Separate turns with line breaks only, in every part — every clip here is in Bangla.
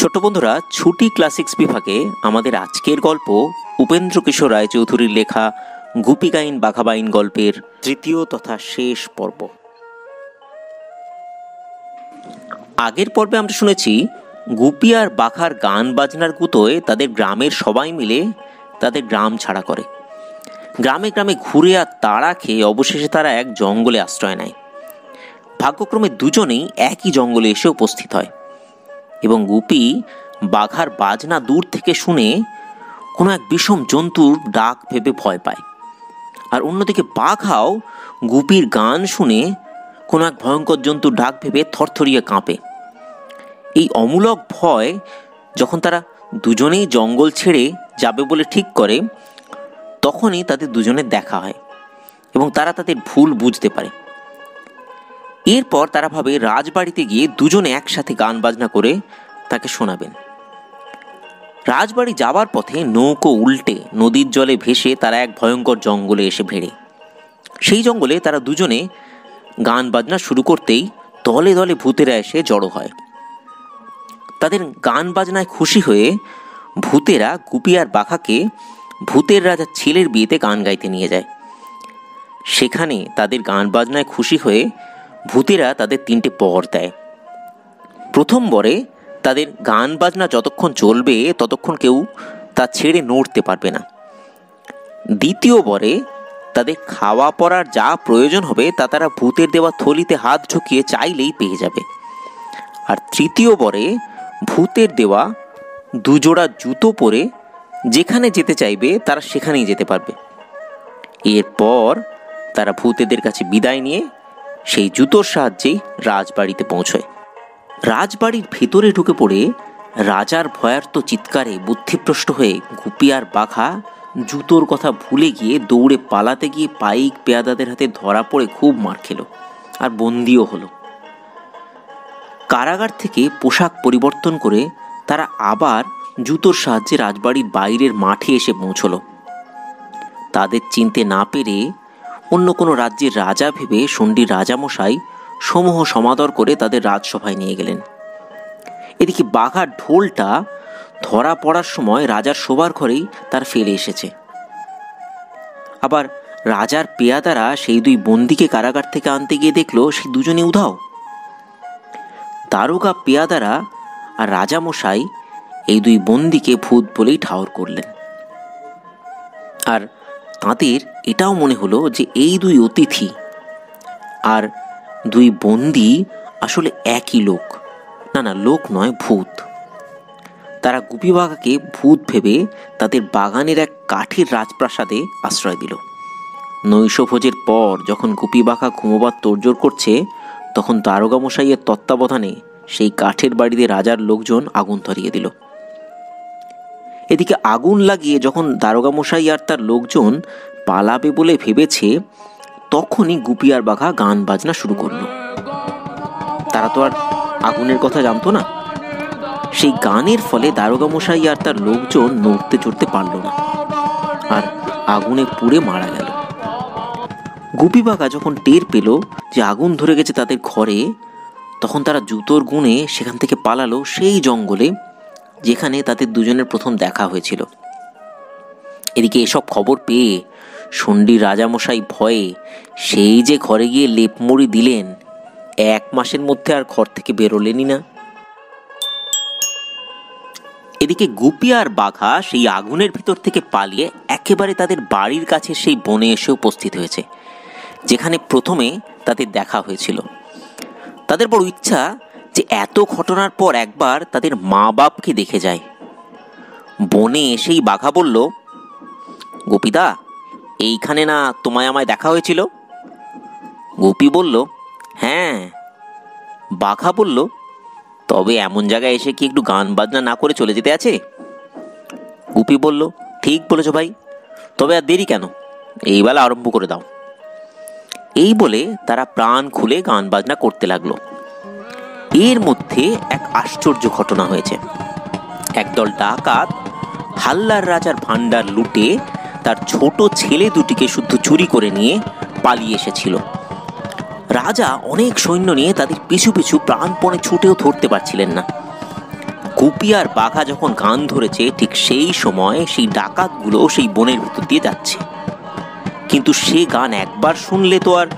ছোট বন্ধুরা, ছুটি ক্লাসিক্স বিভাগে আমাদের আজকের গল্প উপেন্দ্র কিশোর রায়চৌধুরীর লেখা গুপি গাইন বাঘা বাইন গল্পের তৃতীয় তথা শেষ পর্ব। আগের পর্বে আমরা শুনেছি গুপি আর বাঘার গান বাজনার গুতোয় তাদের গ্রামের সবাই মিলে তাদের গ্রাম ছাড়া করে। গ্রামে গ্রামে ঘুরে আর তাড়া খেয়ে অবশেষে তারা এক জঙ্গলে আশ্রয় নেয়। ভাগ্যক্রমে দুজনেই একই জঙ্গলে এসে উপস্থিত হয় এবং গুপি বাঘার বাজনা দূর থেকে শুনে কোনো এক বিষম জন্তুর ডাক ভেবে ভয় পায়, আর অন্যদিকে বাঘাও গুপির গান শুনে কোনো এক ভয়ঙ্কর জন্তুর ডাক ভেবে থরথরিয়ে কাঁপে। এই অমূলক ভয় যখন তারা দুজনেই জঙ্গল ছেড়ে যাবে বলে ঠিক করে, তখনই তাদের দুজনের দেখা হয় এবং তারা তাদের ভুল বুঝতে পারে। এরপর তারা ভাবে রাজবাড়িতে গিয়ে দুজনে একসাথে গান বাজনা করে তাকে শোনাবেন। রাজবাড়ি যাবার পথে নৌকো উল্টে নদীর জলে ভেসে তারা এক ভয়ঙ্কর জঙ্গলে এসে ভেড়ে। সেই জঙ্গলে তারা দুজনে গান বাজনা শুরু করতেই দলে দলে ভূতেরা এসে জড়ো হয়। তাদের গান বাজনায় খুশি হয়ে ভূতেরা গুপি আর বাঘাকে ভূতের রাজার ছেলের বিয়েতে গান গাইতে নিয়ে যায়। সেখানে তাদের গান বাজনায় খুশি হয়ে ভূতেরা তাদের 3টে বর দেয়। প্রথম বরে তাদের গান বাজনা যতক্ষণ চলবে ততক্ষণ কেউ তা ছেড়ে নড়তে পারবে না। দ্বিতীয় বরে তাদের খাওয়া পরার যা প্রয়োজন হবে তা তারা ভূতের দেওয়া থলিতে হাত ঢুকিয়ে চাইলেই পেয়ে যাবে। আর তৃতীয় বরে ভূতের দেওয়া 2 জোড়া জুতো পরে যেখানে যেতে চাইবে তারা সেখানেই যেতে পারবে। এরপর তারা ভূতেদের কাছে বিদায় নিয়ে সেই জুতোর সাহায্যেই রাজবাড়িতে পৌঁছয়। রাজবাড়ির ভেতরে ঢুকে পড়ে রাজার ভয়ার্ত চিৎকারে বুদ্ধিভ্রষ্ট হয়ে গুপি আর বাঘা জুতোর কথা ভুলে গিয়ে দৌড়ে পালাতে গিয়ে পাইক পেয়াদাদের হাতে ধরা পড়ে খুব মার খেল আর বন্দিও হলো। কারাগার থেকে পোশাক পরিবর্তন করে তারা আবার জুতোর সাহায্যে রাজবাড়ির বাইরের মাঠে এসে পৌঁছল। তাদের চিনতে না পেরে অন্য কোনো রাজ্যের রাজা ভেবে সন্ডির রাজামশাই সমূহ সমাদর করে তাদের রাজসভায় নিয়ে গেলেন। এদিকে বাঘার ঢোলটা ধরা পড়ার সময় রাজার শোবার ঘরেই তার ফেলে এসেছে। আবার রাজার পেয়াদারা সেই 2 বন্দীকে কারাগার থেকে আনতে গিয়ে দেখলো সেই দুজনে উধাও। দারোগা পেয়াদারা আর রাজামশাই এই 2 বন্দীকে ভূত বলেই ঠাওর করলেন। আর তাদের এটাও মনে হলো যে এই 2 অতিথি আর 2 বন্দী আসলে একই লোক। না, লোক নয়, ভূত। তারা গুপি বাঘাকে ভূত ভেবে তাদের বাগানের এক কাঠের রাজপ্রাসাদে আশ্রয় দিল। নৈশভোজের পর যখন গুপি বাঘা ঘুমোবার তোড়জোড় করছে, তখন দারোগা মশাইয়ের তত্ত্বাবধানে সেই কাঠের বাড়িতে রাজার লোকজন আগুন ধরিয়ে দিল। এদিকে আগুন লাগিয়ে যখন দারোগা মশাই আর তার লোকজন পালাবে বলে ভেবেছে, তখনই গুপি আর বাঘা গান বাজনা শুরু করলো। তারা তো আর আগুনের কথা জানতো না। সেই গানের ফলে দারোগা মশাই আর তার লোকজন নড়তে চড়তে পারল না আর আগুনে পুড়ে মারা গেল। গুপি বাঘা যখন টের পেল যে আগুন ধরে গেছে তাদের ঘরে, তখন তারা জুতোর গুণে সেখান থেকে পালালো সেই জঙ্গলে যেখানে তাদের দুজনের প্রথম দেখা হয়েছিল। এদিকে এসব খবর পেয়ে সন্ডির রাজামশাই ভয়ে সেই যে ঘরে গিয়ে লেপমড়ি দিলেন, 1 মাসের মধ্যে আর ঘর থেকে বেরোলেনই না। এদিকে গুপি আর বাঘা সেই আগুনের ভিতর থেকে পালিয়ে একেবারে তাদের বাড়ির কাছে সেই বনে এসে উপস্থিত হয়েছে, যেখানে প্রথমে তাদের দেখা হয়েছিল। তাদের বড় ইচ্ছা যে এত ঘটনার পর একবার তাদের মা বাপকে দেখে যায়। বনে এসেই বাঘা বলল, গোপীদা, এইখানে না তোমায় আমায় দেখা হয়েছিল? গোপী বলল, হ্যাঁ। বাঘা বলল, তবে এমন জায়গায় এসে কি একটু গান বাজনা না করে চলে যেতে আছে? গোপী বলল, ঠিক বলেছ ভাই, তবে আর দেরি কেন, এই বেলা আরম্ভ করে দাও। এই বলে তারা প্রাণ খুলে গান বাজনা করতে লাগলো। এর মধ্যে এক আশ্চর্য ঘটনা হয়েছে। একদল ডাকাত হাল্লার রাজার ভান্ডার লুটে তার ছোট ছেলে 2টিকে শুদ্ধ চুরি করে নিয়ে পালিয়ে এসেছিল। রাজা অনেক সৈন্য নিয়ে তাদের পিছু পিছু প্রাণপণে ছুটেও ধরতে পারছিলেন না। গুপি আর বাঘা যখন গান ধরেছে ঠিক সেই সময় সেই ডাকাতগুলো সেই বনের ভিতর দিয়ে যাচ্ছে। কিন্তু সে গান একবার শুনলে তো আর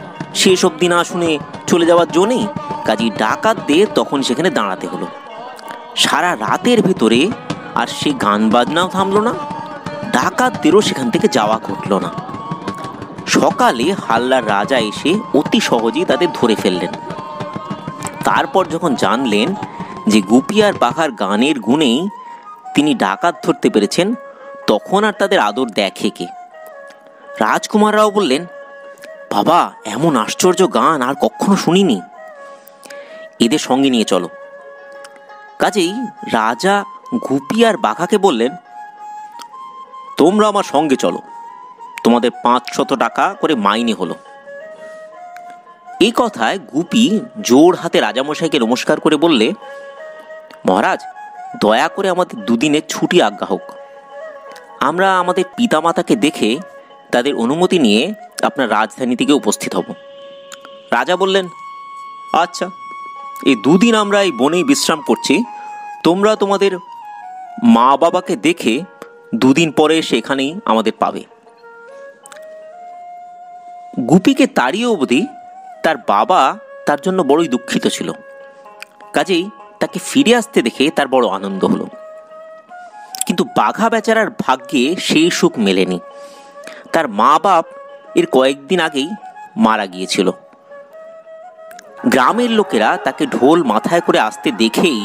শেষ অবধি না শুনে চলে যাওয়ার জো নেই, কাজেই ডাকাতদের তখন সেখানে দাঁড়াতে হলো। সারা রাতের ভেতরে আর সে গান বাজনাও থামলো না, ডাকাতদেরও সেখান থেকে যাওয়া ঘটল না। সকালে হাল্লার রাজা এসে অতি সহজেই তাদের ধরে ফেললেন। তারপর যখন জানলেন যে গুপি আর বাঘার গানের গুণেই তিনি ডাকাত ধরতে পেরেছেন, তখন আর তাদের আদর দেখে কে। রাজকুমাররাও বললেন, বাবা, এমন আশ্চর্য গান আর কখনো শুনিনি, এদের সঙ্গে নিয়ে চলো। কাজেই রাজা গুপি আর বাঘাকে বললেন, তোমরা আমার সঙ্গে চলো, তোমাদের 500 টাকা করে মাইনে হলো। এই কথায় গুপি জোর হাতে রাজামশাইকে নমস্কার করে বললে, মহারাজ, দয়া করে আমাদের 2 দিনের ছুটি আজ্ঞা হোক। আমরা আমাদের পিতামাতাকে দেখে তাদের অনুমতি নিয়ে আপনার রাজধানী থেকে উপস্থিত হব। রাজা বললেন, আচ্ছা, এই 2 দিন আমরা এই বনেই বিশ্রাম করছি, তোমরা তোমাদের মা বাবাকে দেখে 2 দিন পরে সেখানেই আমাদের পাবে। গুপিকে তাড়িয়ে অবধি তার বাবা তার জন্য বড়ই দুঃখিত ছিল, কাজেই তাকে ফিরে আসতে দেখে তার বড় আনন্দ হলো। কিন্তু বাঘা বেচারার ভাগ্যে সেই সুখ মেলেনি। তার মা বাপ এর কয়েকদিন আগেই মারা গিয়েছিল। গ্রামের লোকেরা তাকে ঢোল মাথায় করে আসতে দেখেই,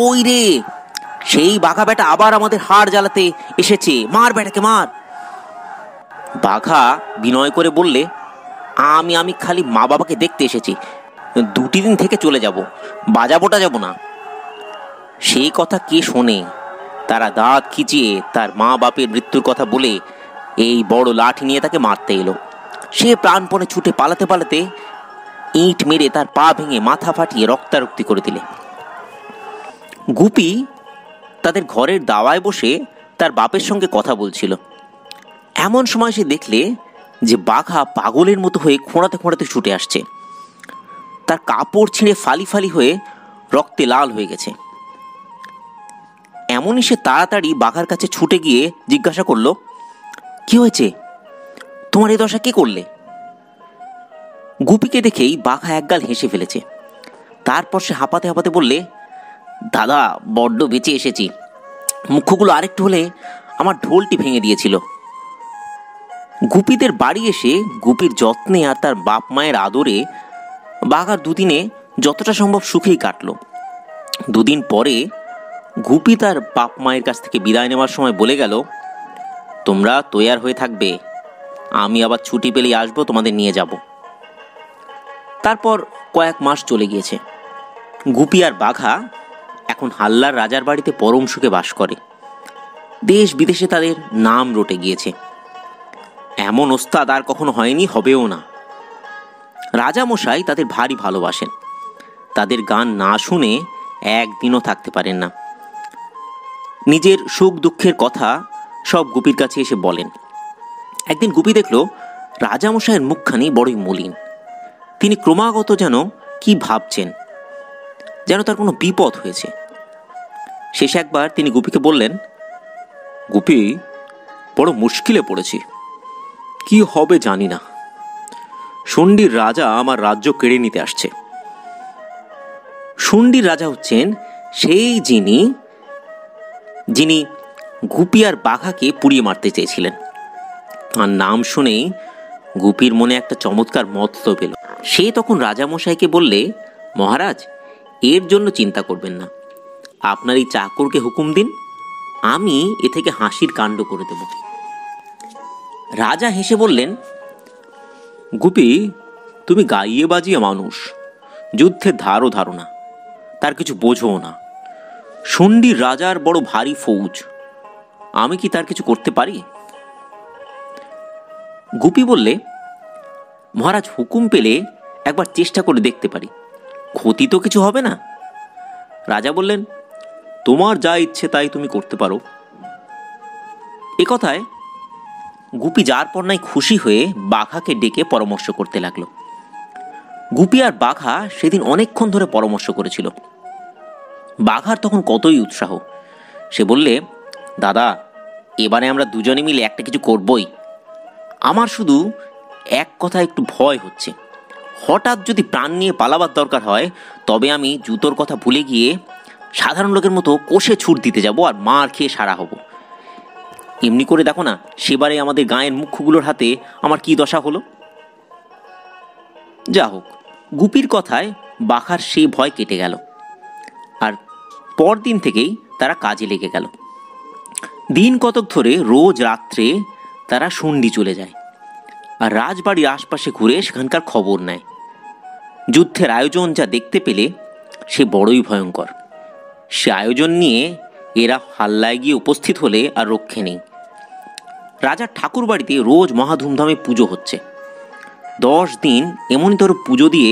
ওই রে, সেই বাঘা বেটা আবার আমাদের হাড় জ্বালাতে এসেছে, মার বেটাকে মার। বাঘা বিনয় করে বললে, আমি খালি মা বাবাকে দেখতে এসেছি, 2 দিন থেকে চলে যাব, বাজাবোটা যাব না। সেই কথা কে শোনে? তারা দাঁত খিচিয়ে তার মা বাপের মৃত্যুর কথা বলে এই বড় লাঠি নিয়ে তাকে মারতে এলো। সে প্রাণপণে ছুটে পালাতে পালাতে ইট মেরে তার পা ভেঙে মাথা ফাটিয়ে রক্তারক্তি করে দিলে। গুপি তাদের ঘরের দাওয়ায় বসে তার বাপের সঙ্গে কথা বলছিল। এমন সময় সে দেখলে যে বাঘা পাগলের মতো হয়ে খোঁড়াতে খোঁড়াতে ছুটে আসছে। তার কাপড় ছিঁড়ে ফালি ফালি হয়ে রক্তে লাল হয়ে গেছে। এমনই সে তাড়াতাড়ি বাঘার কাছে ছুটে গিয়ে জিজ্ঞাসা করলো, কি হয়েছে? তোমার এই দশা কে করলে? গুপিকে দেখেই বাঘা একগাল হেসে ফেলেছে। তারপর সে হাঁপাতে হাঁপাতে বললে, দাদা, বড্ড বেঁচে এসেছি, মুখ্যগুলো আরেকটু হলে আমার ঢোলটি ভেঙে দিয়েছিল। গুপিদের বাড়ি এসে গুপির যত্নে আর তার বাপ মায়ের আদরে বাঘার 2 দিনে যতটা সম্ভব সুখেই কাটলো। 2 দিন পরে গুপি তার বাপ মায়ের কাছ থেকে বিদায় নেওয়ার সময় বলে গেল, তোমরা তৈয়ার হয়ে থাকবে, আমি আবার ছুটি পেলেই আসবো, তোমাদের নিয়ে যাব। তারপর কয়েক মাস চলে গিয়েছে। গুপি আর বাঘা এখন হাল্লার রাজার বাড়িতে পরম সুখে বাস করে। দেশ বিদেশে তাদের নাম রটে গিয়েছে। এমন ওস্তাদ আর কখনো হয়নি, হবেও না। রাজামশাই তাদের ভারী ভালোবাসেন। তাদের গান না শুনে একদিনও থাকতে পারেন না। নিজের সুখ দুঃখের কথা সব গুপির কাছে এসে বলেন। একদিন গুপি দেখল রাজামশাইয়ের মুখখানি বড়ই মলিন। তিনি ক্রমাগত যেন কি ভাবছেন, যেন তার কোনো বিপদ হয়েছে। শেষে একবার তিনি গুপিকে বললেন, গুপি, বড় মুশকিলে পড়েছি, কি হবে জানি না। শুন্ডির রাজা আমার রাজ্য কেড়ে নিতে আসছে। শুন্ডির রাজা হচ্ছেন সেই যিনি গুপি আর বাঘাকে পুড়িয়ে মারতে চেয়েছিলেন। আর নাম শুনেই গুপির মনে একটা চমৎকার মতলব এলো। সে তখন রাজামশাইকে বললে, মহারাজ, এর জন্য চিন্তা করবেন না, আপনার এই চাকরকে হুকুম দিন, আমি এ থেকে হাসির কাণ্ড করে দেব। রাজা হেসে বললেন, গুপি, তুমি গাইয়ে বাজিয়ে মানুষ, যুদ্ধের ধারও ধারণা, তার কিছু বোঝো না। শুন্ডির রাজার বড় ভারী ফৌজ, আমি কি তার কিছু করতে পারি? গুপি বললে, মহারাজ, হুকুম পেলে একবার চেষ্টা করে দেখতে পারি, ক্ষতি তো কিছু হবে না। রাজা বললেন, তোমার যা ইচ্ছে তাই তুমি করতে পারো। এ কথায় গুপি যার পর নাই খুশি হয়ে বাঘাকে ডেকে পরামর্শ করতে লাগলো। গুপি আর বাঘা সেদিন অনেকক্ষণ ধরে পরামর্শ করেছিল। বাঘার তখন কতই উৎসাহ। সে বললে, দাদা, এবারে আমরা দুজনে মিলে একটা কিছু করবই। আমার শুধু এক কথা একটু ভয় হচ্ছে, হঠাৎ যদি প্রাণ নিয়ে পালাবার দরকার হয় তবে আমি জুতোর কথা ভুলে গিয়ে সাধারণ লোকের মতো কষে ছুট দিতে যাব আর মার খেয়ে সারা হব। এমনি করে দেখো না, সেবারে আমাদের গাঁয়ের মুখ্যগুলোর হাতে আমার কি দশা হলো। যা হোক, গুপির কথায় বাঘার সেই ভয় কেটে গেল, আর পরদিন থেকেই তারা কাজে লেগে গেল। দিন কতক ধরে রোজ রাত্রে তারা শুন্ডি চলে যায় আর রাজবাড়ির আশপাশে ঘুরে সেখানকার খবর নেয়। যুদ্ধের আয়োজন যা দেখতে পেলে সে বড়ই ভয়ঙ্কর। সে আয়োজন নিয়ে এরা হাল্লায় গিয়ে উপস্থিত হলে আর রক্ষে নেই। রাজার ঠাকুর বাড়িতে রোজ মহা ধুমধামে পুজো হচ্ছে। 10 দিন এমনই ধরো পুজো দিয়ে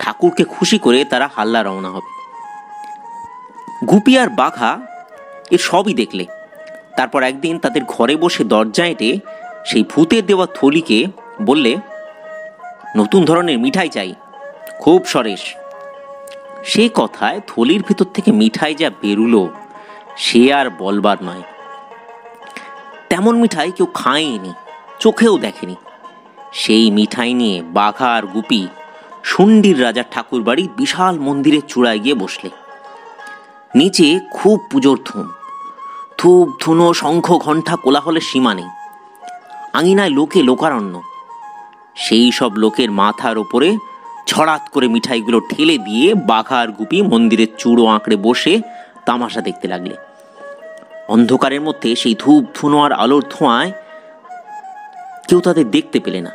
ঠাকুরকে খুশি করে তারা হাল্লা রওনা হবে। গুপি আর বাঘা এর সবই দেখলে। তারপর একদিন তাদের ঘরে বসে দরজা এঁটে সেই ভূতের দেওয়া থলিকে বললে, নতুন ধরনের মিঠাই চাই, খুব সরেস। সে কথায় থলির ভিতর থেকে মিঠাই যা বেরুলো সে আর বলবার নয়। তেমন মিঠাই কেউ খায়নি, চোখেও দেখেনি। সেই মিঠাই নিয়ে বাঘা আর গুপি শুন্ডির রাজার ঠাকুর বাড়ির বিশাল মন্দিরের চূড়ায় গিয়ে বসলে। নিচে খুব পুজোর ধুম, ধূপ ধুনো শঙ্খ ঘণ্টা কোলাহলের সীমা নেই। আঙিনায় লোকে লোকারণ্য। সেই সব লোকের মাথার ওপরে ছড়াত করে মিঠাইগুলো ঠেলে দিয়ে বাঘা আর গুপি মন্দিরের চূড়ো আঁকড়ে বসে তামাশা দেখতে লাগলে। অন্ধকারের মধ্যে সেই ধূপ ধুনো আর আলোর ধোঁয়ায় কেউ তাদের দেখতে পেলে না।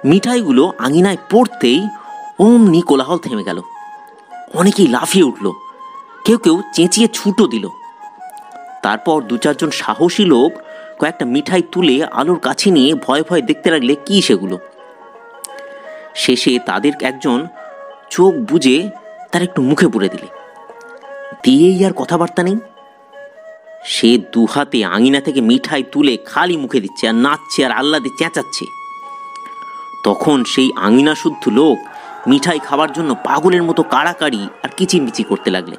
মিঠাইগুলো আঙিনায় পড়তেই অমনি কোলাহল থেমে গেল। অনেকেই লাফিয়ে উঠল, কেউ কেউ চেঁচিয়ে ছুটো দিল। তারপর 2-4 জন সাহসী লোক কয়েকটা মিঠাই তুলে আলোর কাছে নিয়ে ভয়ে ভয়ে দেখতে লাগলে কি সেগুলো। শেষে তাদের একজন চোখ বুজে তার একটু মুখে পুরে দিয়েই আর কথাবার্তা নেই। সে 2 হাতে আঙিনা থেকে মিঠাই তুলে খালি মুখে দিচ্ছে আর নাচছে আর আহ্লাদে চেঁচাচ্ছে। তখন সেই আঙিনা শুদ্ধ লোক মিঠাই খাবার জন্য পাগলের মতো কাড়াকাড়ি আর কিচিরমিচি করতে লাগলে।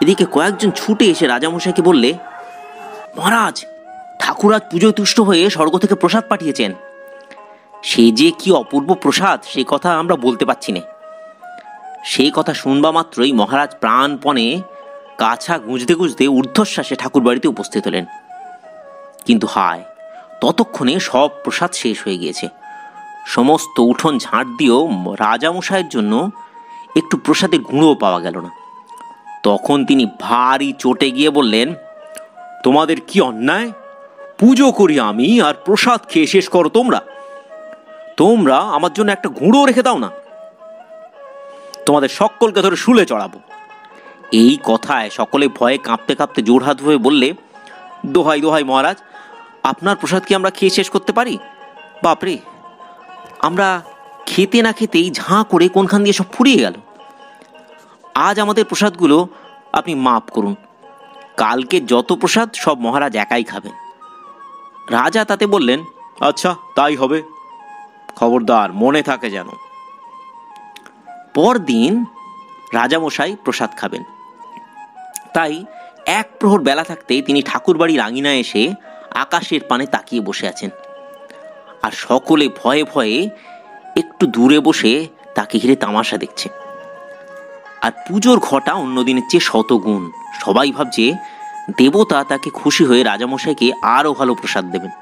এদিকে কয়েকজন ছুটে এসে রাজামশাইকে বললে, মহারাজ, ঠাকুর আজ পুজোয় তুষ্ট হয়ে স্বর্গ থেকে প্রসাদ পাঠিয়েছেন। সে যে কি অপূর্ব প্রসাদ সে কথা আমরা বলতে পারছি না। সেই কথা শুনবা মাত্রই মহারাজ প্রাণপণে কাছা গুঁজতে গুঁজতে ঊর্ধ্বশ্বাসে ঠাকুর বাড়িতে উপস্থিত হলেন। কিন্তু হায়, ততক্ষণে সব প্রসাদ শেষ হয়ে গিয়েছে। সমস্ত উঠোন ঝাঁট দিয়েও রাজামশাইয়ের জন্য একটু প্রসাদের গুঁড়ো পাওয়া গেল না। তখন তিনি ভারী চটে গিয়ে বললেন, তোমাদের কি অন্যায়! পুজো করি আমি আর প্রসাদ খেয়ে শেষ করো তোমরা। তোমরা আমার জন্য একটা গুঁড়ো রেখে দাও না, তোমাদের সকলকে ধরে শুলে চড়াবো। এই কথায় সকলে ভয়ে কাঁপতে কাঁপতে জোড়হাত হয়ে বললে, দোহাই দোহাই মহারাজ, আপনার প্রসাদ কি আমরা খেয়ে শেষ করতে পারি? বাপরে, আমরা খেতে না খেতেই ঝাঁ করে কোনখান দিয়ে সব ফুরিয়ে গেল। আজ আমাদের প্রসাদগুলো আপনি মাফ করুন, কালকে যত প্রসাদ সব মহারাজ একাই খাবেন। রাজা তাতে বললেন, আচ্ছা তাই হবে, খবরদার মনে থাকে যেন। পরদিন রাজামশাই প্রসাদ খাবেন, তাই 1 প্রহর বেলা থাকতেই তিনি ঠাকুর বাড়ির আঙিনায় এসে আকাশের পানে তাকিয়ে বসে আছেন। আর সকলে ভয়ে ভয়ে একটু দূরে বসে তাকে ঘিরে তামাশা দেখছে। আর পুজোর ঘটা অন্যদিনের চেয়ে শতগুণ। সবাই ভাবছে দেবতা তাকে খুশি হয়ে রাজামশাইকে আরও ভালো প্রসাদ দেবেন।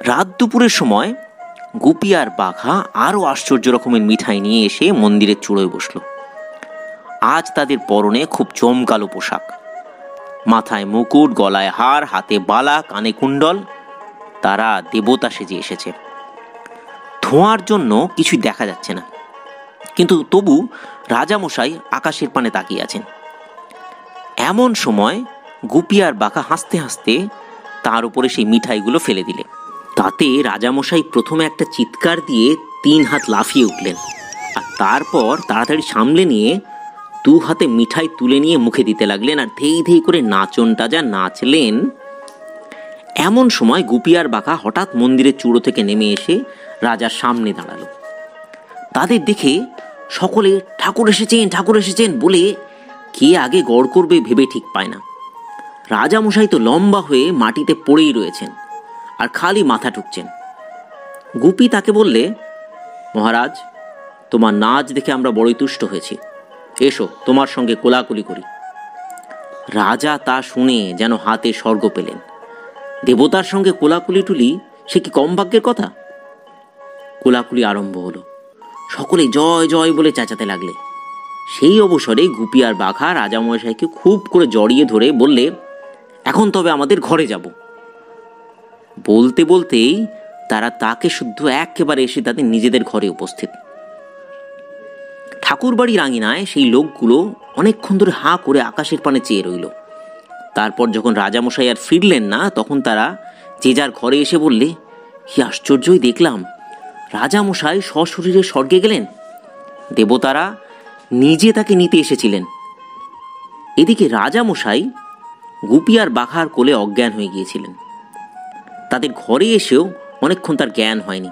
রাত দুপুরের সময় গুপি আর বাঘা আরও আশ্চর্য রকমের মিঠাই নিয়ে এসে মন্দিরের চূড়োয় বসল। আজ তাদের পরনে খুব জমকালো পোশাক, মাথায় মুকুট, গলায় হার, হাতে বালা, কানে কুণ্ডল। তারা দেবতা সেজে এসেছে। ধোঁয়ার জন্য কিছুই দেখা যাচ্ছে না, কিন্তু তবু রাজামশাই আকাশের পানে তাকিয়ে আছেন। এমন সময় গুপি আর বাঘা হাসতে হাসতে তার উপরে সেই মিঠাইগুলো ফেলে দিলে। তাতে রাজামশাই প্রথমে একটা চিৎকার দিয়ে 3 হাত লাফিয়ে উঠলেন, আর তারপর তাড়াতাড়ি সামলে নিয়ে 2 হাতে মিঠাই তুলে নিয়ে মুখে দিতে লাগলেন আর ধেই ধেই করে নাচনটা যা নাচলেন। এমন সময় গুপি আর বাঘা হঠাৎ মন্দিরের চূড়ো থেকে নেমে এসে রাজার সামনে দাঁড়ালো। তাদের দেখে সকলে ঠাকুর এসেছেন ঠাকুর এসেছেন বলে কে আগে গড় করবে ভেবে ঠিক পায় না। রাজামশাই তো লম্বা হয়ে মাটিতে পড়েই রয়েছেন আর খালি মাথা ঠুকছেন। গুপি তাকে বললে, মহারাজ, তোমার নাচ দেখে আমরা বড়ই তুষ্ট হয়েছি, এসো তোমার সঙ্গে কোলাকুলি করি। রাজা তা শুনে যেন হাতে স্বর্গ পেলেন। দেবতার সঙ্গে কোলাকুলি টুলি সে কি কম ভাগ্যের কথা। কোলাকুলি আরম্ভ হলো। সকলে জয় জয় বলে চেঁচাতে লাগলে। সেই অবসরে গুপি আর বাঘা রাজামশাইকে খুব করে জড়িয়ে ধরে বললে, এখন তবে আমাদের ঘরে যাব। বলতে বলতেই তারা তাকে শুদ্ধ একেবারে এসে তাদের নিজেদের ঘরে উপস্থিত। ঠাকুর বাড়ির আঙিনায় সেই লোকগুলো অনেকক্ষণ ধরে হাঁ করে আকাশের পানে চেয়ে রইল। তারপর যখন রাজামশাই আর ফিরলেন না, তখন তারা যে যার ঘরে এসে বললে, কি আশ্চর্যই দেখলাম, রাজামশাই সশরীরে স্বর্গে গেলেন, দেবতারা নিজে তাকে নিতে এসেছিলেন। এদিকে রাজামশাই গুপি আর বাঘার কোলে অজ্ঞান হয়ে গিয়েছিলেন। তাদের ঘরে এসেও অনেকক্ষণ তার জ্ঞান হয়নি।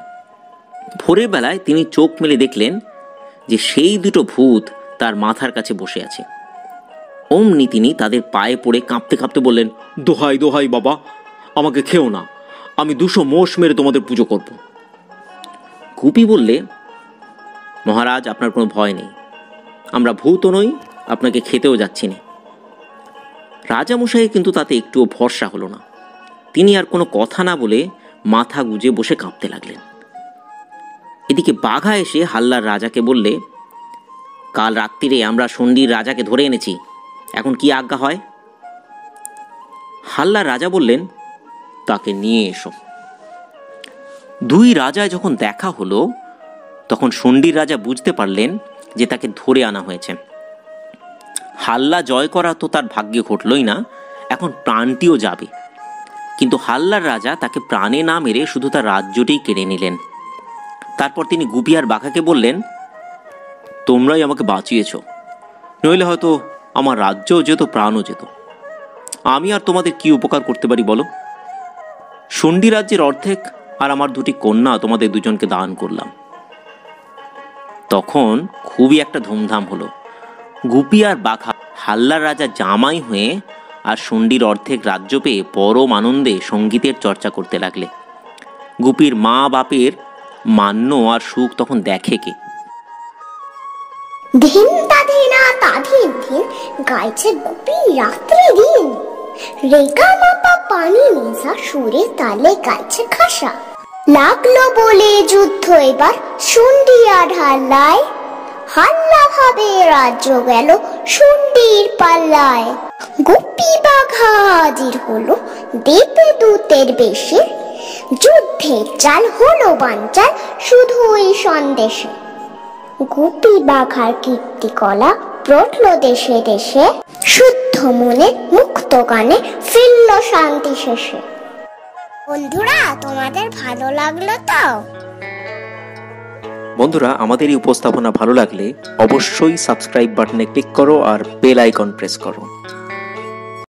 ভোরের বেলায় তিনি চোখ মেলে দেখলেন যে সেই দুটো ভূত তার মাথার কাছে বসে আছে। অমনি তিনি তাদের পায়ে পড়ে কাঁপতে কাঁপতে বললেন, দোহাই দোহাই বাবা, আমাকে খেও না, আমি 200 মোষ মেরে তোমাদের পুজো করব। গুপি বললে, মহারাজ, আপনার কোনো ভয় নেই, আমরা ভূতও নই, আপনাকে খেতেও যাচ্ছি না। রাজামশাই কিন্তু তাতে একটুও ভরসা হলো না। তিনি আর কোনো কথা না বলে মাথা গুজে বসে কাঁপতে লাগলেন। এদিকে বাঘা এসে হাল্লার রাজাকে বললে, কাল রাত্রিরে আমরা সন্ডির রাজাকে ধরে এনেছি, এখন কি আজ্ঞা হয়? হাল্লার রাজা বললেন, তাকে নিয়ে এসো। দুই রাজায় যখন দেখা হলো, তখন সন্ডির রাজা বুঝতে পারলেন যে তাকে ধরে আনা হয়েছে। হাল্লা জয় করা তো তার ভাগ্যে ঘটলই না, এখন প্রাণটিও যাবে। কিন্তু হাল্লার রাজা তাকে প্রাণে না মেরে শুধু তার রাজ্যটিই কেড়ে নিলেন। তারপর তিনি গুপি আর বাঘাকে বললেন, তোমরাই আমাকে বাঁচিয়েছ, নইলে হয়তো আমার রাজ্যও যেত, প্রাণও যেত। আমি আর তোমাদের কি উপকার করতে পারি বলো? সন্ডি রাজ্যের অর্ধেক আর আমার 2টি কন্যা তোমাদের দুজনকে দান করলাম। তখন খুবই একটা ধুমধাম হলো। গুপি আর বাঘা হাল্লার রাজা জামাই হয়ে আর সন্ডির অর্ধেক রাজ্য পেয়ে পরম আনন্দে সঙ্গীতের চর্চা করতে লাগলে। গুপির মা বাপের মান্য আর সুখ তখন দেখে কে।
ধিন তাধিনা তাধিন ধিন গাইছে গুপি রাত্রি দিন, রেগা মাপা পানি নিশা সুরে তালে গাইছে খাসা। লাগলো বলে যুদ্ধ এবার সন্ডি আর হাল্লায়, হাল্লা ভাবে রাজ্য গেল সন্ডির পাল্লায়। গুপি বাঘা হাজির হলো দেবদূতের বেশে, যুদ্ধের চাল হলো বানচাল শুধুই সন্দেশে। গুপি বাঘার কীর্তি কলা প্রটল দেশে দেশে, শুদ্ধ মনে মুক্ত গানে ফিরল শান্তি শেষে। বন্ধুরা, তোমাদের ভালো লাগলো তো?
বন্ধুরা, আমাদের এই উপস্থাপনা ভালো লাগলে অবশ্যই সাবস্ক্রাইব বাটনে ক্লিক করো আর বেল আইকন প্রেস করো।